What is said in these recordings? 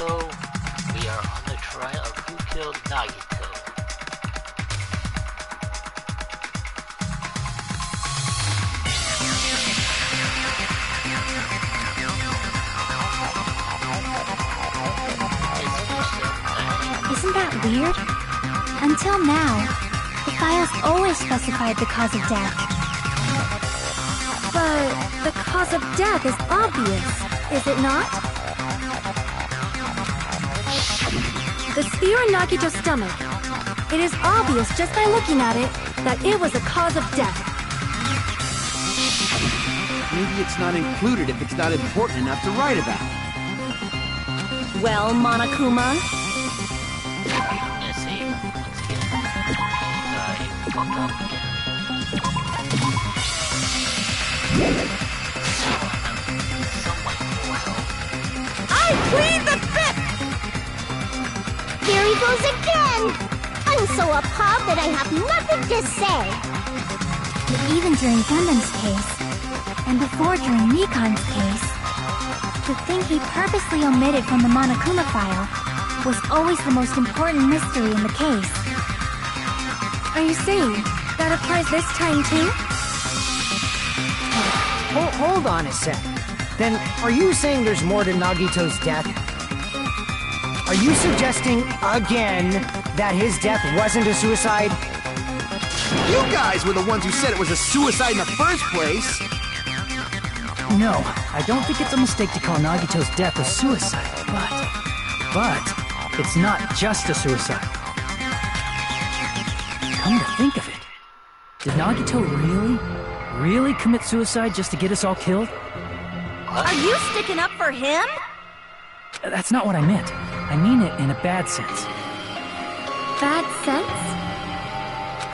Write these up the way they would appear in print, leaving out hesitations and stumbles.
Nagito. We are on the trial of who killed Nagito. Isn't that weird? Until now, the files always specified the cause of death. But the cause of death is obvious, is it not? The spear in Nagito's stomach. It is obvious just by looking at it that it was a cause of death. Maybe it's not included if it's not important enough to write about. Well, Monokuma? Let's see, once again, I fucked up again. Someone will help. I plead the fifth! Here he goes again! I'm so appalled that I have nothing to say. But even during Gundam's case, and before during Nikon's case, the thing he purposely omitted from the Monokuma file was always the most important mystery in the case. Are you saying that applies this time too? Hold on a sec. Then, are you saying there's more to Nagito's death? Are you suggesting, again, that his death wasn't a suicide? You guys were the ones who said it was a suicide in the first place! No, I don't think it's a mistake to call Nagito's death a suicide, but it's not just a suicide. Come to think of it, did Nagito really commit suicide just to get us all killed? Are you sticking up for him? That's not what I meant. I mean it in a bad sense. Bad sense?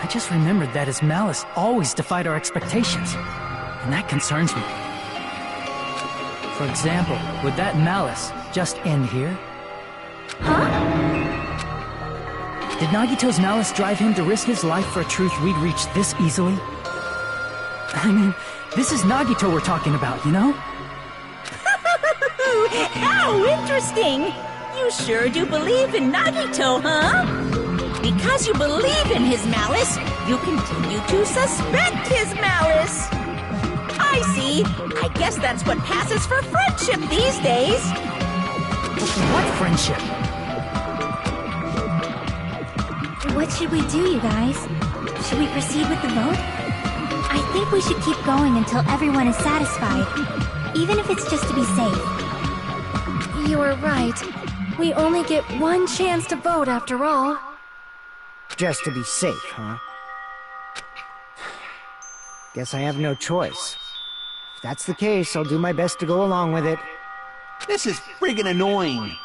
I just remembered that his malice always defied our expectations, and that concerns me. For example, would that malice just end here? Huh? Did Nagito's malice drive him to risk his life for a truth we'd reach this easily? I mean, this is Nagito we're talking about, you know? How interesting! You sure do believe in Nagito, huh? Because you believe in his malice, you continue to suspect his malice. I see. I guess that's what passes for friendship these days. What friendship? What should we do, you guys? Should we proceed with the vote? I think we should keep going until everyone is satisfied, even if it's just to be safe. You are right. We only get one chance to vote after all. Just to be safe, huh? Guess I have no choice. If that's the case, I'll do my best to go along with it. This is friggin' annoying.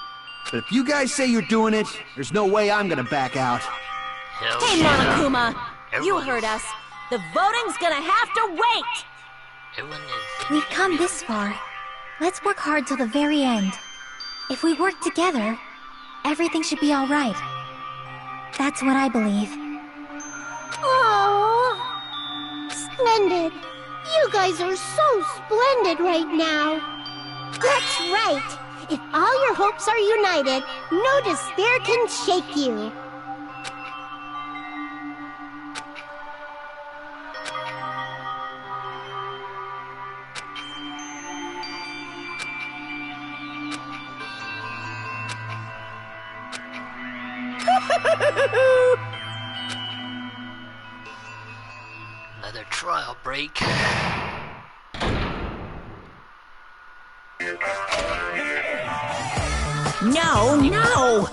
But if you guys say you're doing it, there's no way I'm gonna back out. Hell Hey, yeah. Monokuma, you Everyone heard is- us. The voting's gonna have to wait. Everyone is... We've come this far. Let's work hard till the very end. If we work together, everything should be all right. That's what I believe. Oh, splendid. You guys are so splendid right now. That's right. If all your hopes are united, no despair can shake you. Another trial break. No, no!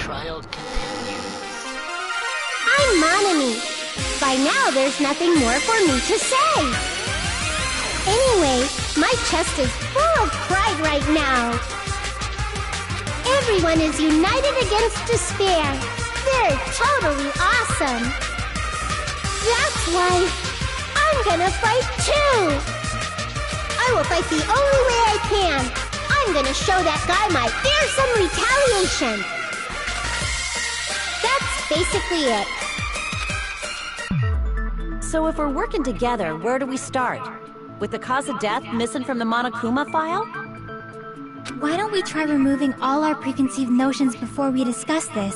trial continues. I'm Monami. By now, there's nothing more for me to say. Anyway, my chest is full of pride right now. Everyone is united against despair. They're totally awesome. That's why I'm gonna fight too. I will fight the only way I can. I'm gonna show that guy my fearsome retaliation. That's basically it. So if we're working together, where do we start? With the cause of death missing from the Monokuma file? Why don't we try removing all our preconceived notions before we discuss this?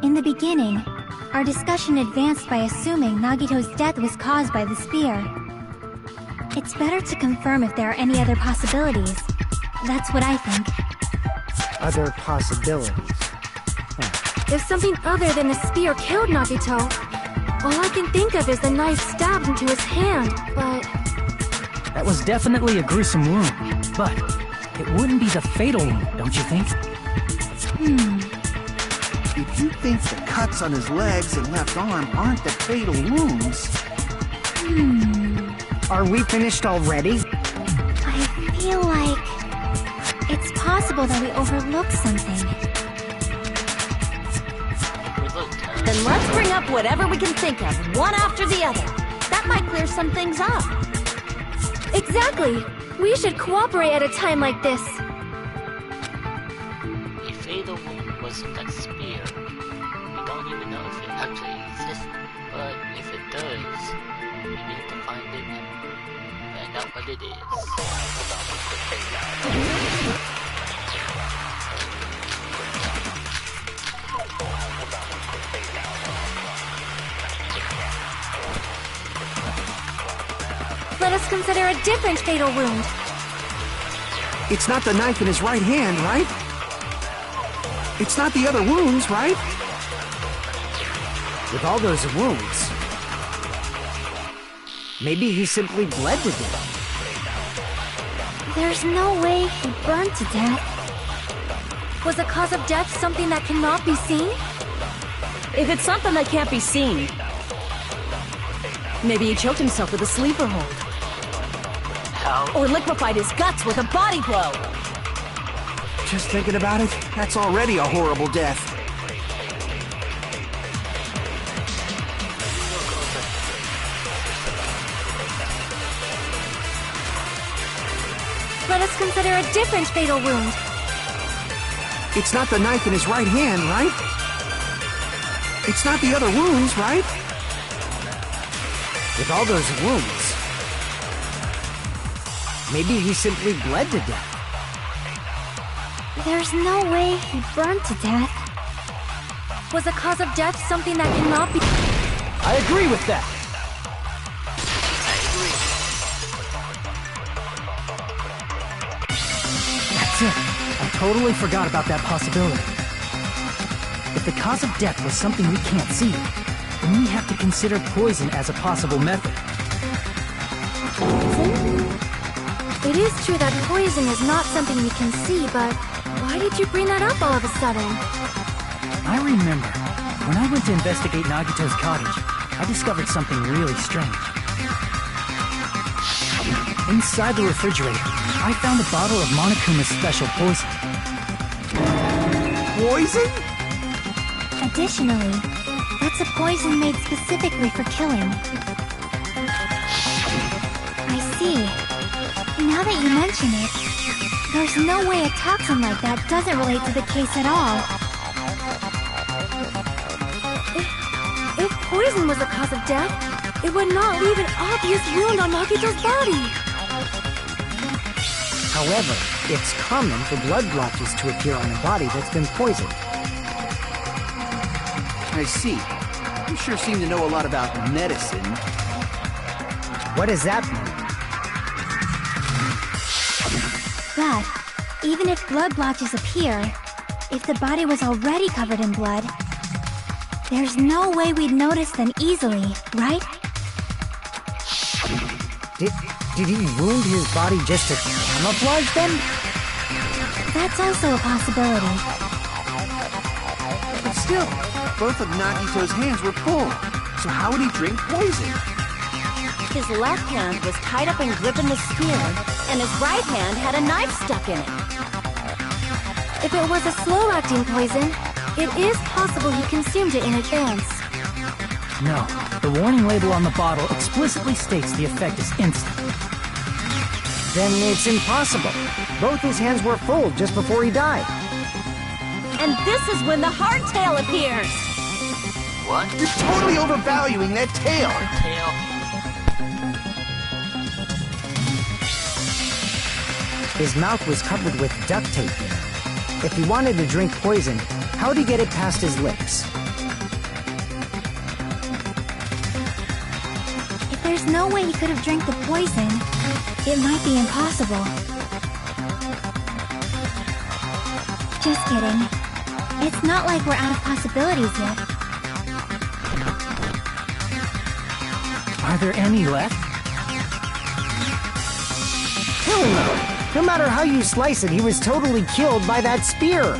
In the beginning, our discussion advanced by assuming Nagito's death was caused by the spear. It's better to confirm if there are any other possibilities. That's what I think. Other possibilities. If something other than a spear killed Nagito, all I can think of is the knife stabbed into his hand, but... That was definitely a gruesome wound, but it wouldn't be the fatal wound, don't you think? If you think the cuts on his legs and left arm aren't the fatal wounds... Are we finished already? I feel like... it's possible that we overlooked something. Then let's bring up whatever we can think of, one after the other. That might clear some things up. Exactly! We should cooperate at a time like this. A fatal wound wasn't that spear. We don't even know if it actually exists, but if it does, we need to find it and find out what it is. Let us consider a different fatal wound. It's not the knife in his right hand, right? It's not the other wounds, right? With all those wounds, maybe he simply bled to death. There's no way he burned to death. Was the cause of death something that cannot be seen? If it's something that can't be seen, maybe he choked himself with a sleeper hold. How? Or liquefied his guts with a body blow. Just thinking about it, that's already a horrible death. Let us consider a different fatal wound. It's not the knife in his right hand, right? It's not the other wounds, right? With all those wounds, maybe he simply bled to death. There's no way he burned to death. Was the cause of death something that cannot be... I agree with that. That's it. I totally forgot about that possibility. If the cause of death was something we can't see, then we have to consider poison as a possible method. It is true that poison is not something we can see, but why did you bring that up all of a sudden? I remember, when I went to investigate Nagito's cottage, I discovered something really strange. Inside the refrigerator, I found a bottle of Monokuma's special poison. Poison? Additionally, that's a poison made specifically for killing. I see. Now that you mention it, there's no way a toxin like that doesn't relate to the case at all. If poison was the cause of death, it would not leave an obvious wound on Nagito's body. However, it's common for blood blotches to appear on a body that's been poisoned. I see. You sure seem to know a lot about medicine. What does that mean? But, even if blood blotches appear, if the body was already covered in blood, there's no way we'd notice them easily, right? Did he wound his body just to camouflage them? That's also a possibility. But still, both of Nagito's hands were full. So how would he drink poison? His left hand was tied up and gripping the spear, and his right hand had a knife stuck in it. If it was a slow-acting poison, it is possible he consumed it in advance. No, the warning label on the bottle explicitly states the effect is instant. Then it's impossible. Both his hands were full just before he died. And this is when the hardtail appears. What? You're totally overvaluing that tail. Tail? His mouth was covered with duct tape. If he wanted to drink poison, how'd he get it past his lips? If there's no way he could have drank the poison, it might be impossible. Just kidding. It's not like we're out of possibilities yet. Are there any left? Hell no! No matter how you slice it, he was totally killed by that spear.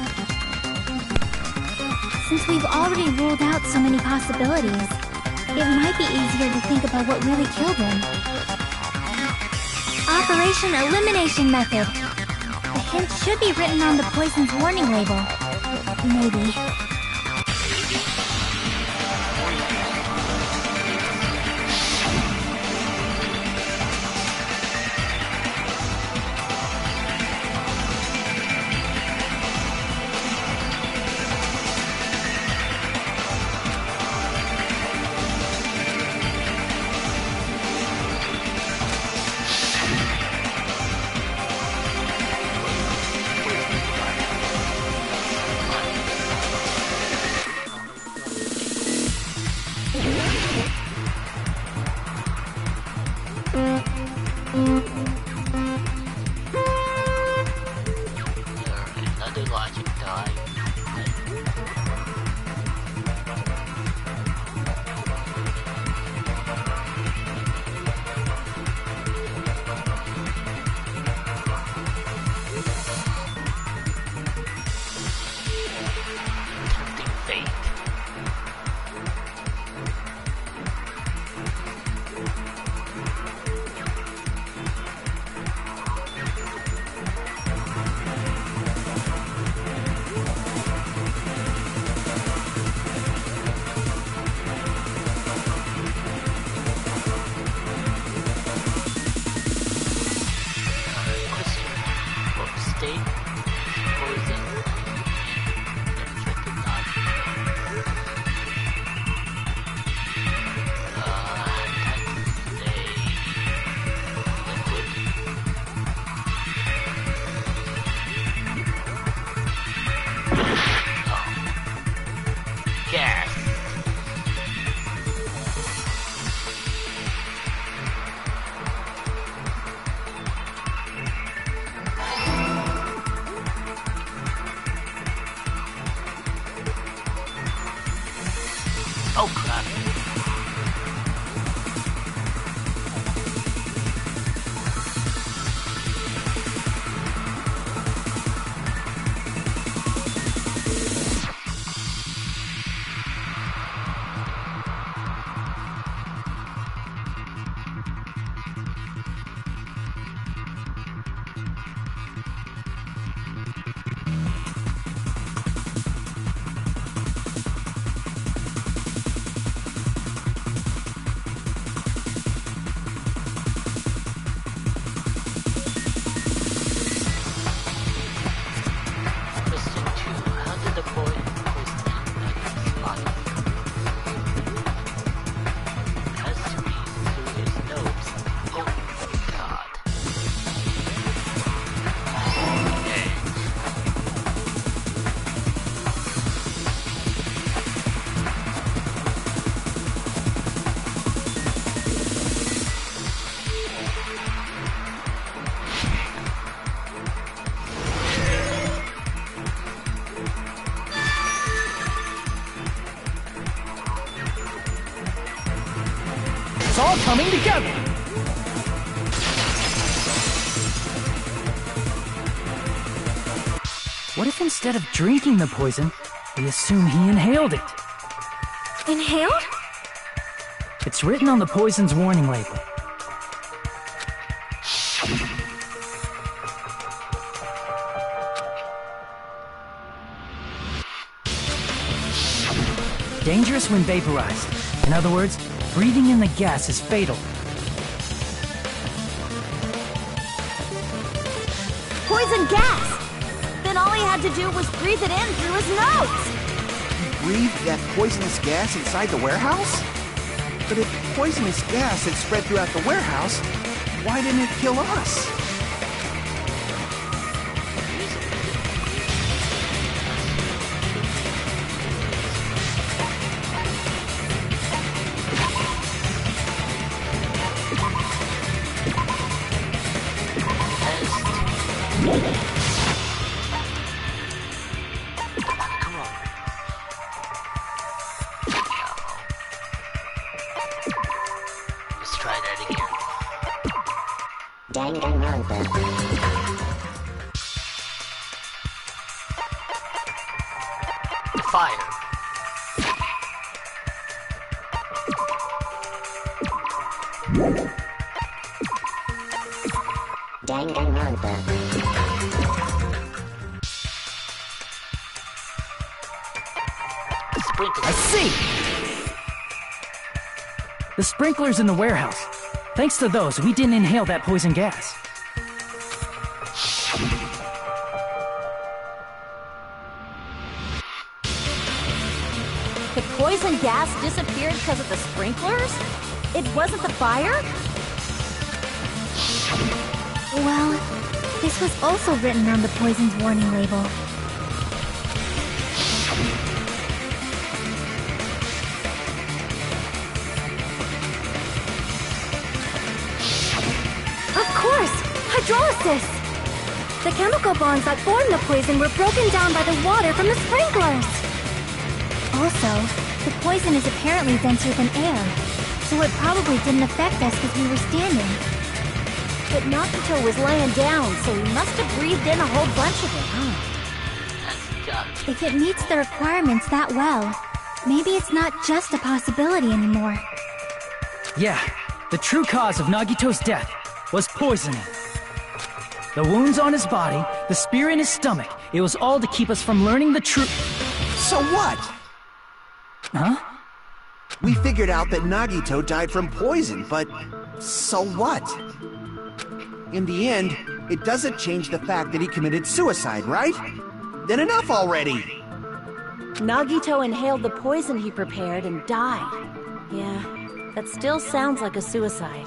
Since we've already ruled out so many possibilities, it might be easier to think about what really killed him. Operation Elimination Method. The hint should be written on the poison's warning label. Maybe. Another logic die. Tempting fate. State, poison, infected gas. Oh crap. Question 2. How did the boy poison Nagito's body? Has to be through his nose. Oh god. Okay. It's all coming together! What if instead of drinking the poison, we assume he inhaled it? Inhaled? It's written on the poison's warning label. Dangerous when vaporized. In other words, breathing in the gas is fatal. Poison gas! Then all he had to do was breathe it in through his nose! Breathe that poisonous gas inside the warehouse? But if poisonous gas had spread throughout the warehouse, why didn't it kill us? Come on. Let's try that again. Danganronpa. The fire. Danganronpa. Sprinkle. I see! The sprinklers in the warehouse. Thanks to those, we didn't inhale that poison gas. The poison gas disappeared because of the sprinklers? It wasn't the fire? Well, this was also written on the poison's warning label. Of course! Hydrolysis! The chemical bonds that formed the poison were broken down by the water from the sprinklers! Also, the poison is apparently denser than air, so it probably didn't affect us because we were standing. But Nagito was laying down, so he must have breathed in a whole bunch of it, huh? That's got If it meets the requirements that well, maybe it's not just a possibility anymore. Yeah, the true cause of Nagito's death was poisoning. The wounds on his body, the spear in his stomach, it was all to keep us from learning the truth. So what? Huh? We figured out that Nagito died from poison, but so what? In the end, it doesn't change the fact that he committed suicide, right? Then enough already! Nagito inhaled the poison he prepared and died. Yeah, that still sounds like a suicide.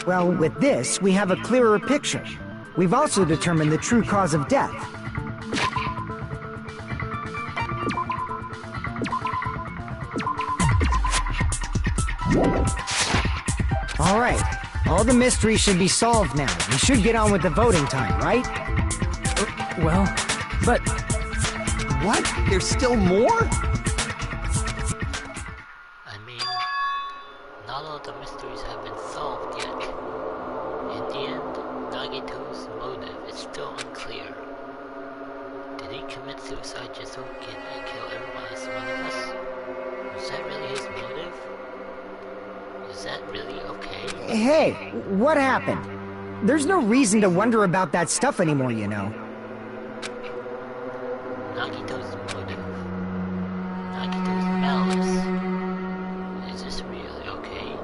Well, with this, we have a clearer picture. We've also determined the true cause of death. All right, all the mysteries should be solved now. We should get on with the voting time, right? Well, but What? There's still more? I mean, not all the mysteries have been solved yet. In the end, Nagito's motive is still unclear. Did he commit suicide just so he could kill every last one of us? Was that really his motive? Is that really okay? Hey, what happened? There's no reason to wonder about that stuff anymore, you know. Nagito's motive. Nagito's malice. Is this really okay?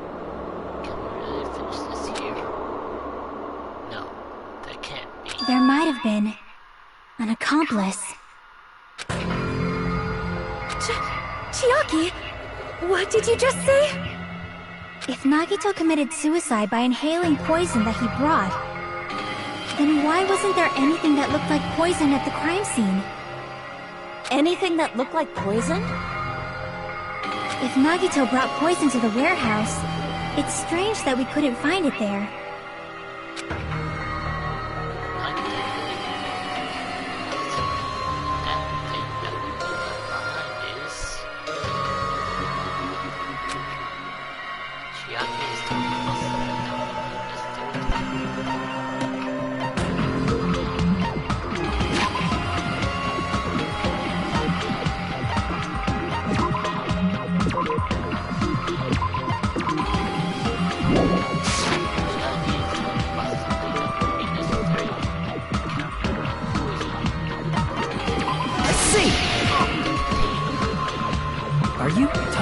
Can we really finish this here? No, that can't be. There might have been an accomplice. Chiaki! What did you just say? If Nagito committed suicide by inhaling poison that he brought, then why wasn't there anything that looked like poison at the crime scene? Anything that looked like poison? If Nagito brought poison to the warehouse, it's strange that we couldn't find it there.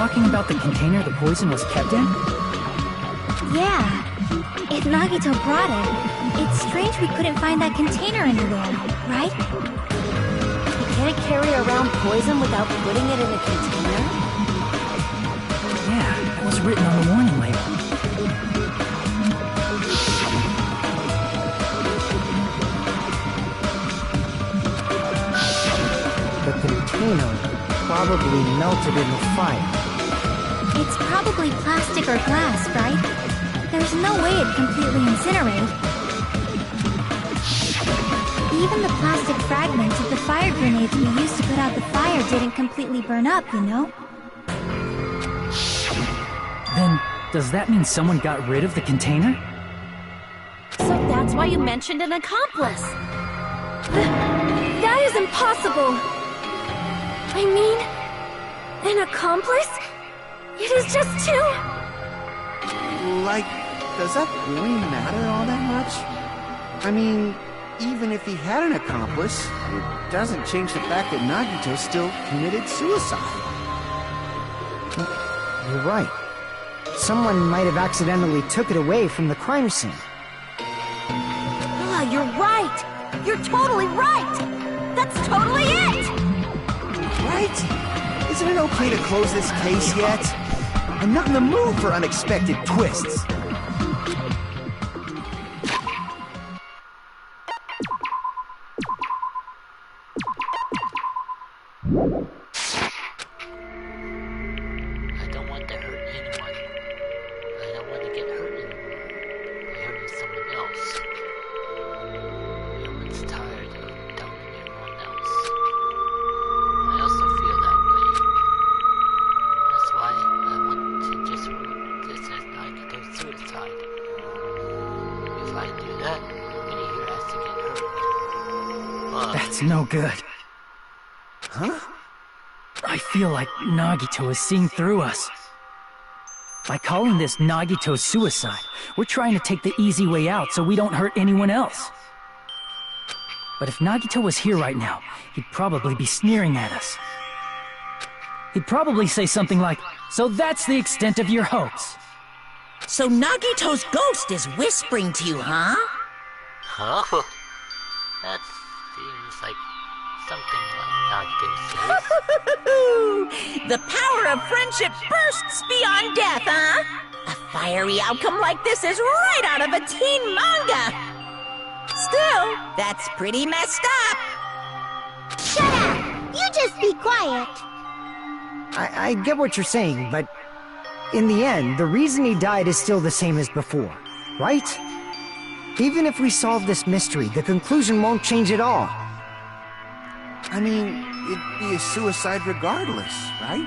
talking about the container the poison was kept in? Yeah. If Nagito brought it, it's strange we couldn't find that container anywhere, right? You can't carry around poison without putting it in a container? Yeah, that was written on the warning label. The container probably melted in the fire. It's probably plastic or glass, right? There's no way it'd completely incinerate. Even the plastic fragments of the fire grenades we used to put out the fire didn't completely burn up, you know? Then, does that mean someone got rid of the container? So that's why you mentioned an accomplice. That is impossible! I mean, an accomplice? It is just too... Like, does that really matter all that much? I mean, even if he had an accomplice, it doesn't change the fact that Nagito still committed suicide. You're right. Someone might have accidentally took it away from the crime scene. Ah, you're right! You're totally right! That's totally it! Right? Isn't it okay to close this case yet? I'm not in the mood for unexpected twists. I don't want to hurt anyone. I don't want to get hurt anymore by hurting someone else. Everyone's tired of telling everyone else. I also feel that way. That's why I want to just rule this as Nagito's suicide. If I do that, nobody here has to get hurt. But That's no good. Huh? I feel like Nagito is seeing through us. By calling this Nagito's suicide, we're trying to take the easy way out so we don't hurt anyone else. But if Nagito was here right now, he'd probably be sneering at us. He'd probably say something like, "So that's the extent of your hopes." So Nagito's ghost is whispering to you, huh? oh, that seems like something like Nagito says. The power of friendship bursts beyond death, huh? A fiery outcome like this is right out of a teen manga! Still, that's pretty messed up! Shut up! You just be quiet. I get what you're saying, but in the end, the reason he died is still the same as before, right? Even if we solve this mystery, the conclusion won't change at all. I mean, it'd be a suicide regardless, right?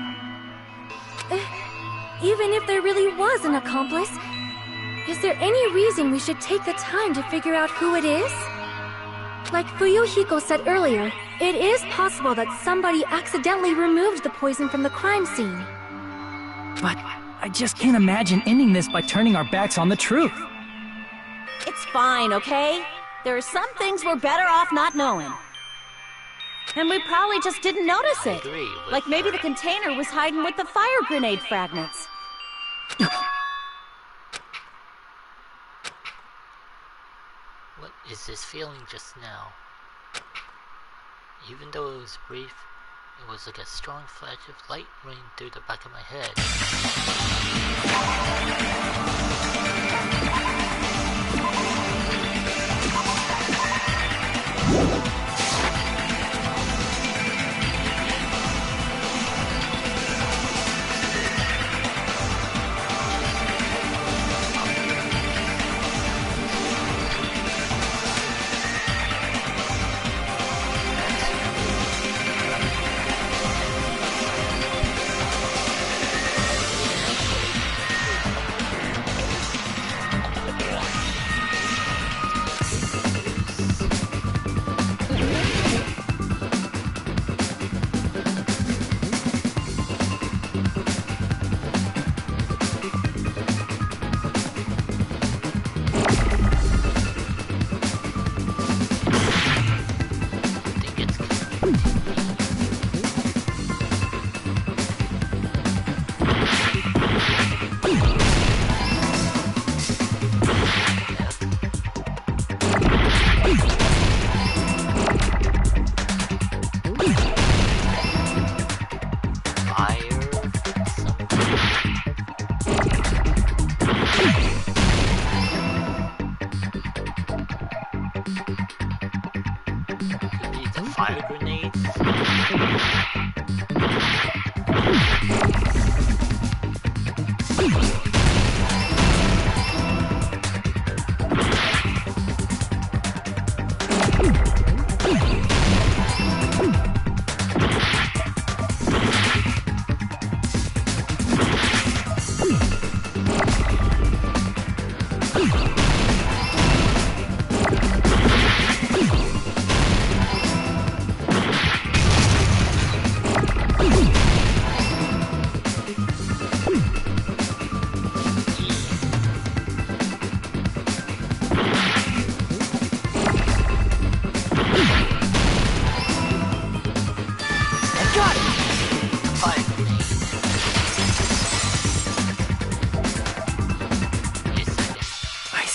Even if there really was an accomplice, is there any reason we should take the time to figure out who it is? Like Fuyuhiko said earlier, it is possible that somebody accidentally removed the poison from the crime scene. But I just can't imagine ending this by turning our backs on the truth. It's fine, okay? There are some things we're better off not knowing. And we probably just didn't notice it. agree with Like maybe her. the container was hiding with the fire grenade fragments. What is this feeling just now? Even though it was brief, it was like a strong flash of light running through the back of my head.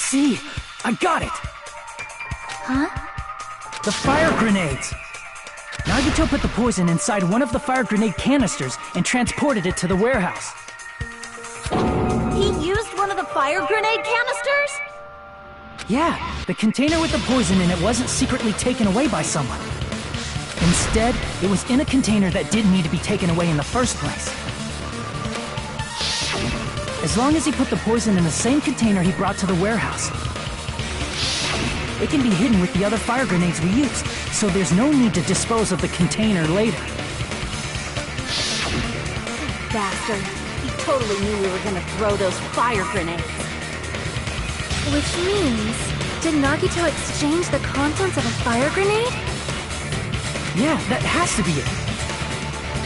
See? I got it! Huh? The fire grenades! Nagito put the poison inside one of the fire grenade canisters and transported it to the warehouse. He used one of the fire grenade canisters? Yeah, the container with the poison in it wasn't secretly taken away by someone. Instead, it was in a container that didn't need to be taken away in the first place. As long as he put the poison in the same container he brought to the warehouse, it can be hidden with the other fire grenades we used, so there's no need to dispose of the container later. Bastard. He totally knew we were gonna throw those fire grenades. Which means, did Nagito exchange the contents of a fire grenade? Yeah, that has to be it.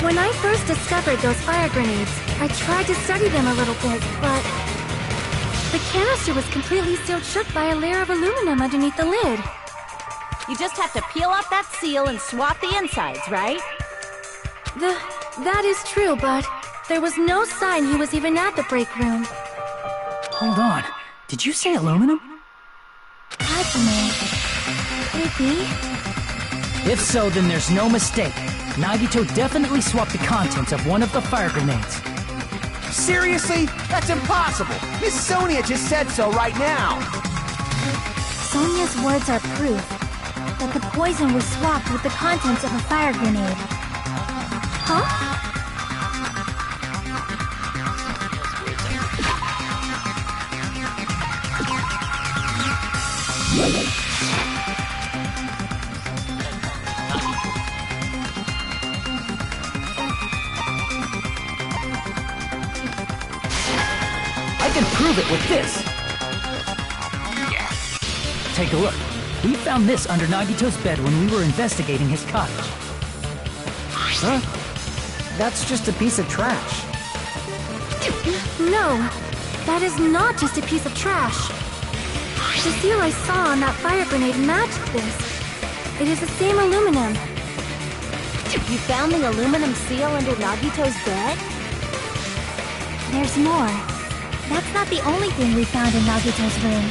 When I first discovered those fire grenades, I tried to study them a little bit, but the canister was completely sealed shut by a layer of aluminum underneath the lid. You just have to peel off that seal and swap the insides, right? That is true, but there was no sign he was even at the break room. Hold on. Did you say aluminum? Hajime. Could it be? If so, then there's no mistake. Nagito definitely swapped the contents of one of the fire grenades. Seriously? That's impossible! Miss Sonia just said so right now! Sonia's words are proof that the poison was swapped with the contents of a fire grenade. Huh? I can prove it with this! Take a look. We found this under Nagito's bed when we were investigating his cottage. Huh? That's just a piece of trash. No, that is not just a piece of trash. The seal I saw on that fire grenade matched this. It is the same aluminum. You found the aluminum seal under Nagito's bed? There's more. That's not the only thing we found in Nagito's room.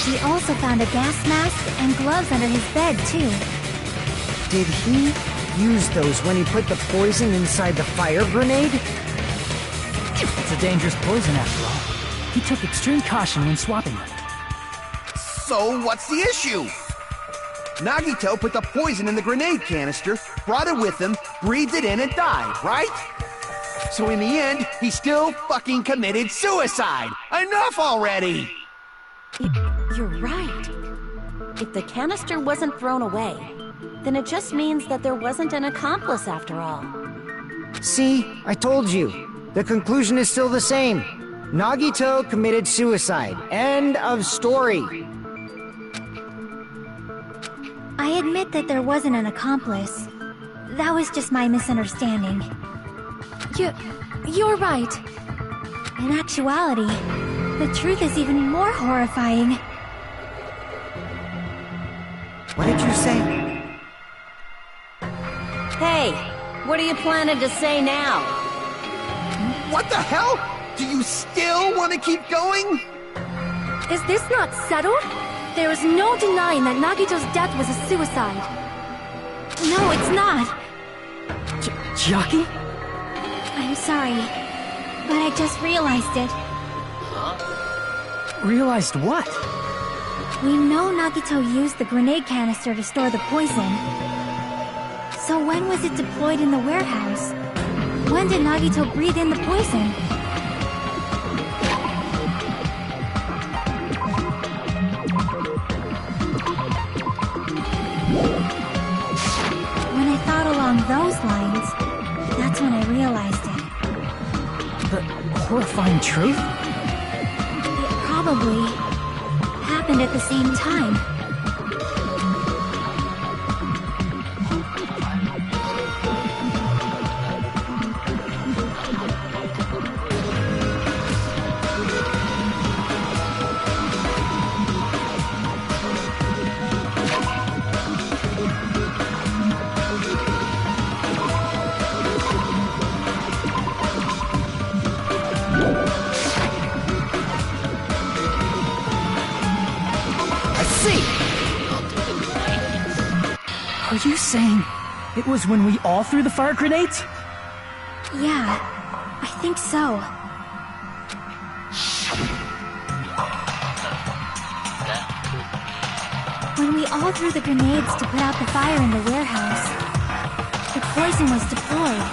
We also found a gas mask and gloves under his bed, too. Did he use those when he put the poison inside the fire grenade? It's a dangerous poison after all. He took extreme caution when swapping them. So what's the issue? Nagito put the poison in the grenade canister, brought it with him, breathed it in and died, right? So in the end, he still fucking committed suicide! Enough already! You're right. If the canister wasn't thrown away, then it just means that there wasn't an accomplice after all. See, I told you. The conclusion is still the same. Nagito committed suicide. End of story. I admit that there wasn't an accomplice. That was just my misunderstanding. You're right. In actuality, the truth is even more horrifying. What did you say? Hey, what are you planning to say now? What the hell? Do you still want to keep going? Is this not settled? There is no denying that Nagito's death was a suicide. No, it's not. Chiaki? I'm sorry, but I just realized it. Realized what? We know Nagito used the grenade canister to store the poison. So when was it deployed in the warehouse? When did Nagito breathe in the poison? When I thought along those lines, that's when I realized it. The horrifying truth? It probably happened at the same time. see! Are you saying it was when we all threw the fire grenades? Yeah, I think so. When we all threw the grenades to put out the fire in the warehouse, the poison was deployed,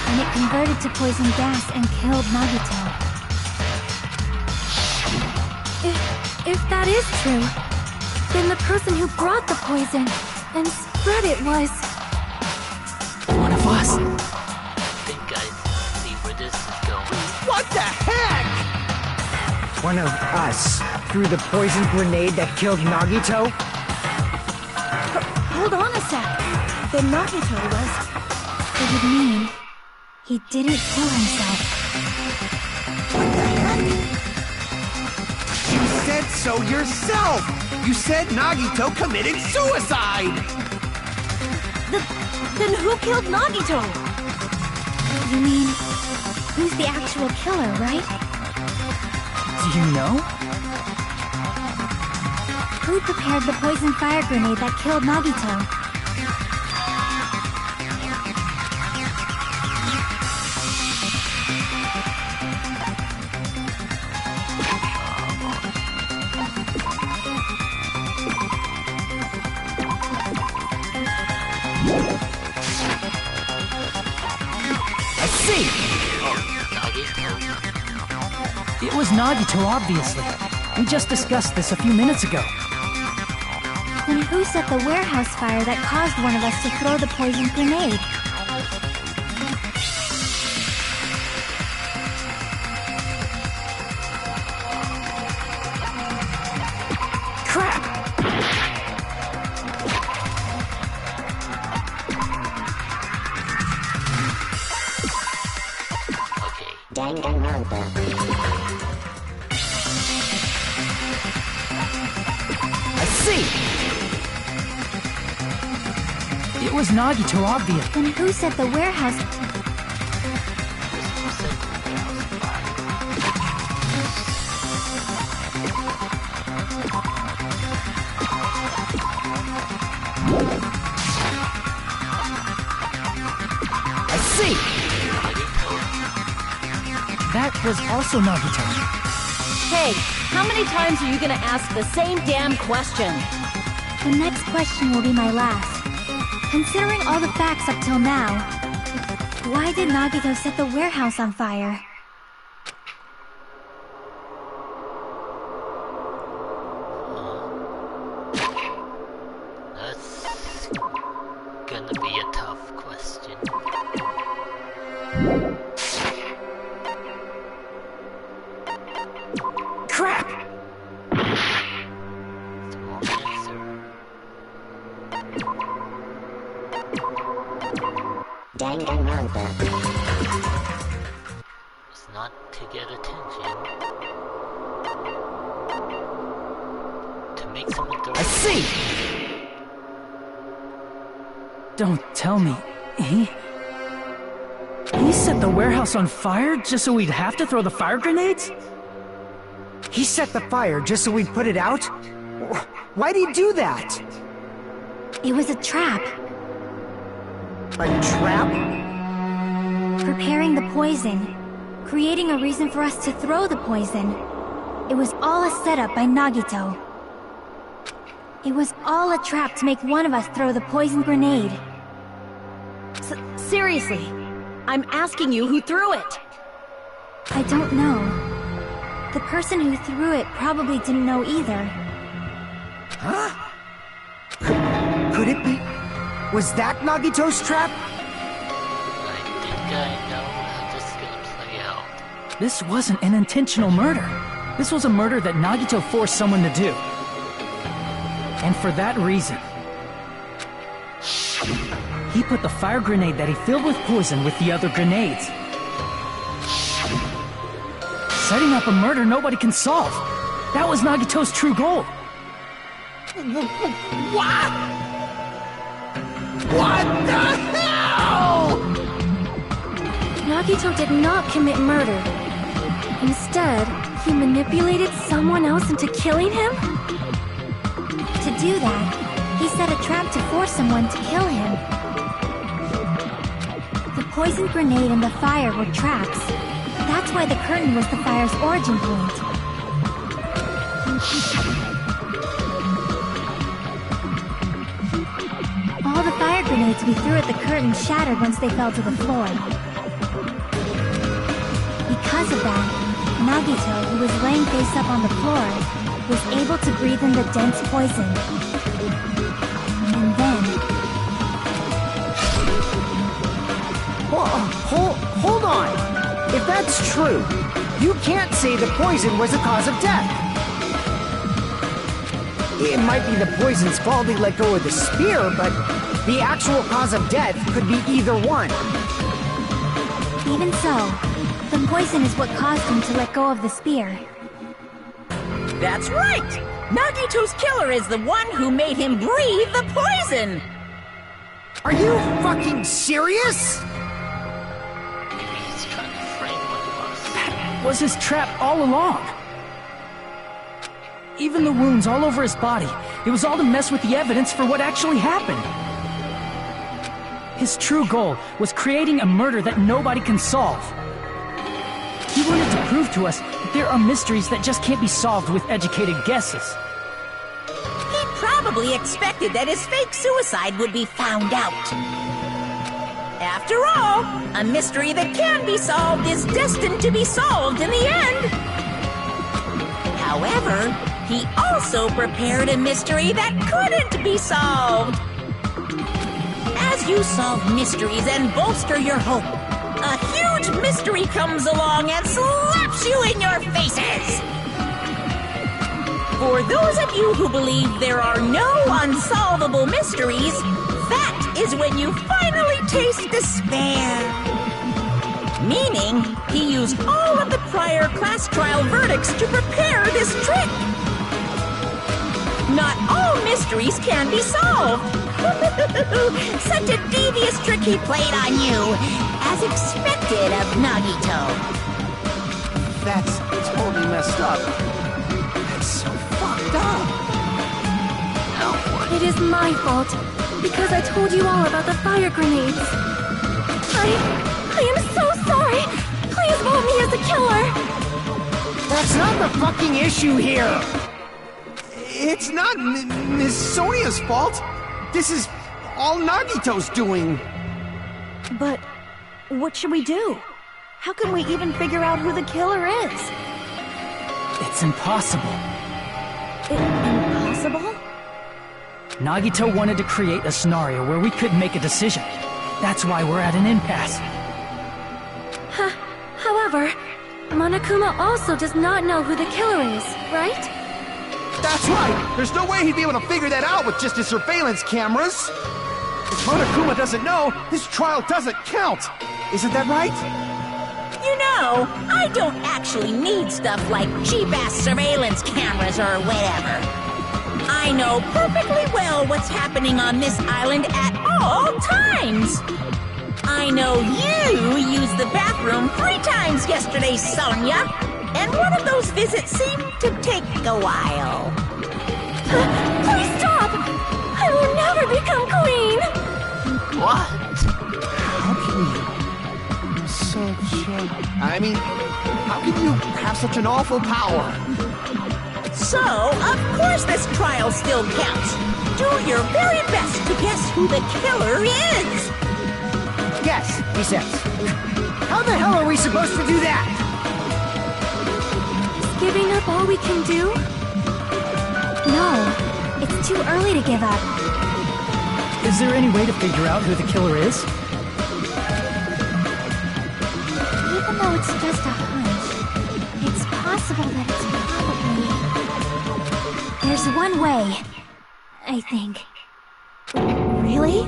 and it converted to poison gas and killed Nagito. If that is true, then the person who brought the poison and spread it was... One of us. I think I see where this is going. What the heck? One of us threw the poison grenade that killed Nagito? Hold on a sec. Then Nagito was... It would mean he didn't kill himself. You said so yourself! You said Nagito committed suicide! Then who killed Nagito? You mean, who's the actual killer, right? Do you know? Who prepared the poison fire grenade that killed Nagito? I see! It was Nagito, obviously. We just discussed this a few minutes ago. Then who set the warehouse fire that caused one of us to throw the poison grenade? Crap! Okay. Danganronpa. I see! It was Nagito, obvious. Then who set the warehouse... I see! That was also Nagito. Hey, how many times are you gonna ask the same damn question? The next question will be my last. Considering all the facts up till now, why did Nagito set the warehouse on fire? That's gonna be a tough question. Crap! The wrong answer. Danganronpa. It's not to get attention. To make someone throw. I see! Don't tell me. He set the warehouse on fire just so we'd have to throw the fire grenades? He set the fire just so we'd put it out? Why'd he do that? It was a trap. A trap? Preparing the poison. Creating a reason for us to throw the poison. It was all a setup by Nagito. It was all a trap to make one of us throw the poison grenade. Seriously, I'm asking you who threw it. I don't know. The person who threw it probably didn't know either. Huh? Could it be? Was that Nagito's trap? I think I know how this is gonna play out. This wasn't an intentional murder. This was a murder that Nagito forced someone to do. And for that reason, he put the fire grenade that he filled with poison with the other grenades. Setting up a murder nobody can solve. That was Nagito's true goal. What? What the hell? Nagito did not commit murder. Instead, he manipulated someone else into killing him? do that, he set a trap to force someone to kill him. The poison grenade and the fire were traps. That's why the curtain was the fire's origin point. All the fire grenades we threw at the curtain shattered once they fell to the floor. Because of that, Nagito, who was laying face up on the floor, was able to breathe in the dense poison. And then... Hold on! If that's true, you can't say the poison was the cause of death. It might be the poison's fault he let go of the spear, but the actual cause of death could be either one. Even so, the poison is what caused him to let go of the spear. That's right! Nagito's killer is the one who made him breathe the poison! Are you fucking serious? Maybe he's trying to frame one of us. That was his trap all along. Even the wounds all over his body, it was all to mess with the evidence for what actually happened. His true goal was creating a murder that nobody can solve. He wanted to prove to us that there are mysteries that just can't be solved with educated guesses. He probably expected that his fake suicide would be found out. After all, a mystery that can be solved is destined to be solved in the end. However, he also prepared a mystery that couldn't be solved. As you solve mysteries and bolster your hope, a huge mystery comes along and slaps you in your faces! For those of you who believe there are no unsolvable mysteries, that is when you finally taste despair. Meaning, he used all of the prior class trial verdicts to prepare this trick. Not all mysteries can be solved. Such a devious trick he played on you, as expected of Nagito. That's totally messed up. That's so fucked up. Now what? It is my fault, because I told you all about the fire grenades. I am so sorry. Please vote me as the killer. That's not the fucking issue here! It's not Miss Sonia's fault. This is all Nagito's doing. But what should we do? How can we even figure out who the killer is? It's impossible. Impossible? Nagito wanted to create a scenario where we couldn't make a decision. That's why we're at an impasse. However, Monokuma also does not know who the killer is, right? That's right. There's no way he'd be able to figure that out with just his surveillance cameras. If Monokuma doesn't know, his trial doesn't count. Isn't that right? You know, I don't actually need stuff like cheap-ass surveillance cameras or whatever. I know perfectly well what's happening on this island at all times. I know you used the bathroom 3 times yesterday, Sonia. And one of those visits seemed to take a while. Please stop! I will never become queen! What? How can you... I mean, how can you have such an awful power? So, of course this trial still counts. Do your very best to guess who the killer is. Yes, he says. How the hell are we supposed to do that? Giving up all we can do? No, it's too early to give up. Is there any way to figure out who the killer is? Even though it's just a hunch, it's possible that it's probably... There's one way, I think. Really?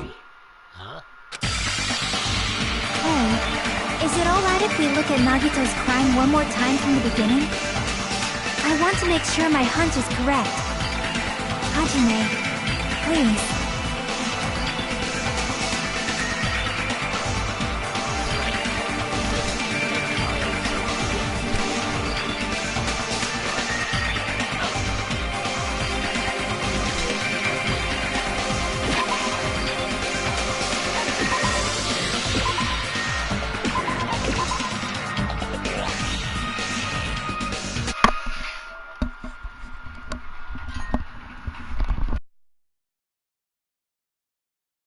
Huh? Hey, is it alright if we look at Nagito's crime one more time from the beginning? I want to make sure my hunch is correct. Hajime, please.